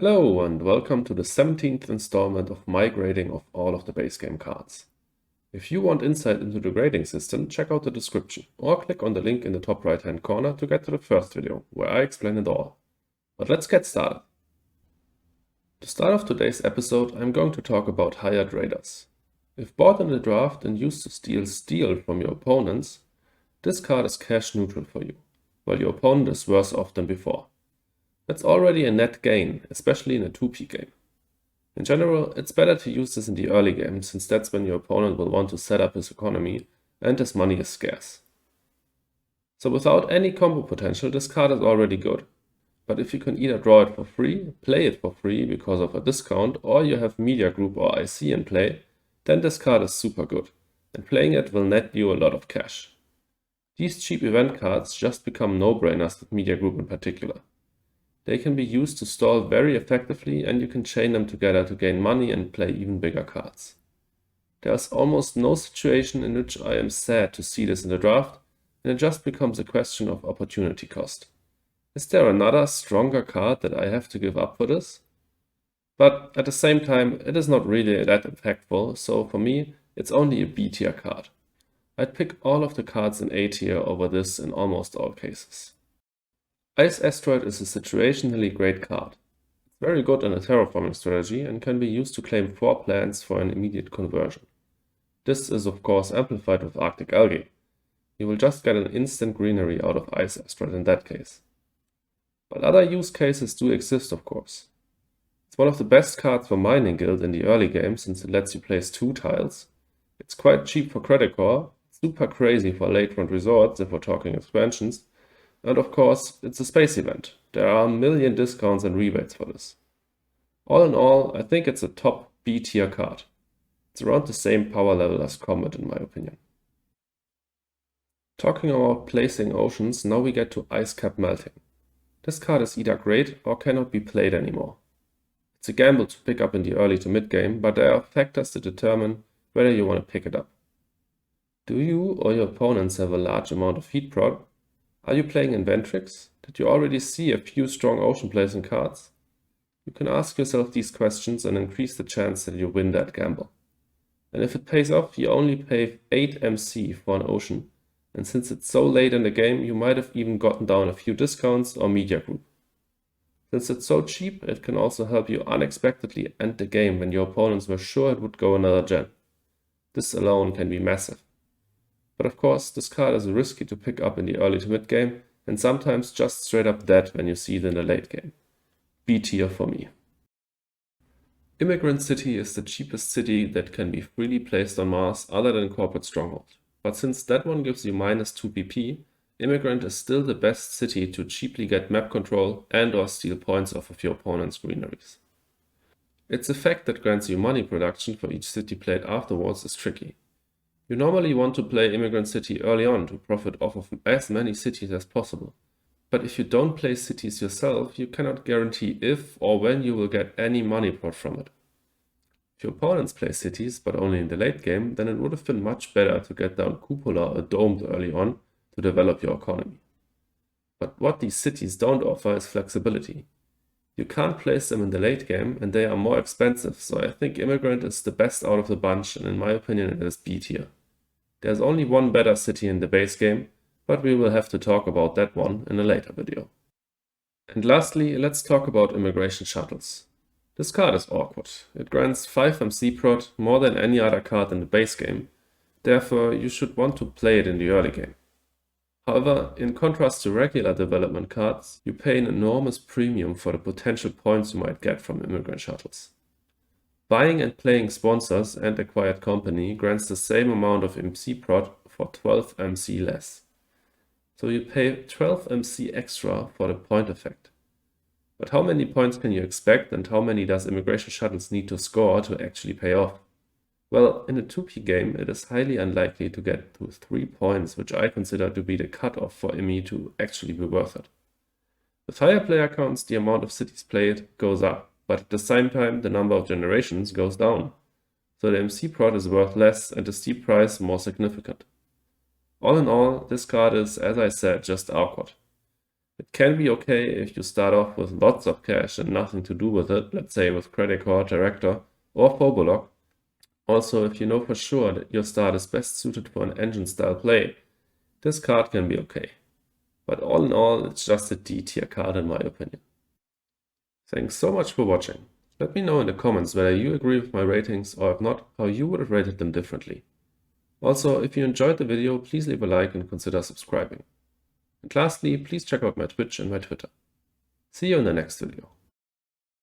Hello and welcome to the 17th installment of my grading of all of the base game cards. If you want insight into the grading system, check out the description or click on the link in the top right hand corner to get to the first video, where I explain it all. But let's get started. To start off today's episode, I'm going to talk about hired raiders. If bought in the draft and used to steal steel from your opponents, this card is cash neutral for you, while your opponent is worse off than before. That's already a net gain, especially in a 2p game. In general, it's better to use this in the early game, since that's when your opponent will want to set up his economy and his money is scarce. So without any combo potential, this card is already good. But if you can either draw it for free, play it for free because of a discount, or you have Media Group or IC in play, then this card is super good, and playing it will net you a lot of cash. These cheap event cards just become no-brainers with Media Group in particular. They can be used to stall very effectively, and you can chain them together to gain money and play even bigger cards. There's almost no situation in which I am sad to see this in the draft, and it just becomes a question of opportunity cost. Is there another stronger card that I have to give up for this? But at the same time, it is not really that impactful, so for me, it's only a B tier card. I'd pick all of the cards in A tier over this in almost all cases. Ice Asteroid is a situationally great card. It's very good in a terraforming strategy and can be used to claim 4 plants for an immediate conversion. This is of course amplified with Arctic Algae. You will just get an instant greenery out of Ice Asteroid in that case. But other use cases do exist, of course. It's one of the best cards for Mining Guild in the early game since it lets you place 2 tiles. It's quite cheap for Credit Core, super crazy for late round resorts if we're talking expansions, and of course it's a space event. There are a million discounts and rebates for this. All in all, I think it's a top B tier card. It's around the same power level as Comet in my opinion. Talking about placing oceans, now we get to Ice Cap Melting. This card is either great or cannot be played anymore. It's a gamble to pick up in the early to mid game, but there are factors to determine whether you want to pick it up. Do you or your opponents have a large amount of heat prod? Are you playing Inventrix? Did you already see a few strong ocean placing cards? You can ask yourself these questions and increase the chance that you win that gamble. And if it pays off, you only pay 8 MC for an ocean, and since it's so late in the game, you might have even gotten down a few discounts or Media Group. Since it's so cheap, it can also help you unexpectedly end the game when your opponents were sure it would go another gen. This alone can be massive. But of course, this card is risky to pick up in the early to mid game, and sometimes just straight up dead when you see it in the late game. B tier for me. Immigrant City is the cheapest city that can be freely placed on Mars other than Corporate Stronghold. But since that one gives you minus 2 PP, Immigrant is still the best city to cheaply get map control and or steal points off of your opponent's greeneries. Its effect that grants you money production for each city played afterwards is tricky. You normally want to play Immigrant City early on to profit off of as many cities as possible. But if you don't play cities yourself, you cannot guarantee if or when you will get any money prod from it. If your opponents play cities, but only in the late game, then it would have been much better to get down Cupola or Domed early on to develop your economy. But what these cities don't offer is flexibility. You can't place them in the late game, and they are more expensive, so I think Immigrant is the best out of the bunch, and in my opinion it is B tier. There's only one better city in the base game, but we will have to talk about that one in a later video. And lastly, let's talk about Immigration Shuttles. This card is awkward. It grants 5 MC prod, more than any other card in the base game, therefore you should want to play it in the early game. However, in contrast to regular development cards, you pay an enormous premium for the potential points you might get from Immigrant Shuttles. Buying and playing sponsors and acquired company grants the same amount of MC prod for 12 MC less. So you pay 12 MC extra for the point effect. But how many points can you expect, and how many does Immigration Shuttles need to score to actually pay off? Well, in a 2p game, it is highly unlikely to get to 3 points, which I consider to be the cutoff for IMI to actually be worth it. With higher player counts, the amount of cities played goes up, but at the same time, the number of generations goes down. So the MC prod is worth less and the steep price more significant. All in all, this card is, as I said, just awkward. It can be okay if you start off with lots of cash and nothing to do with it, let's say with Credit Card Director or Phobolock. Also, if you know for sure that your start is best suited for an engine-style play, this card can be okay. But all in all, it's just a D-tier card in my opinion. Thanks so much for watching. Let me know in the comments whether you agree with my ratings, or if not, how you would have rated them differently. Also, if you enjoyed the video, please leave a like and consider subscribing. And lastly, please check out my Twitch and my Twitter. See you in the next video.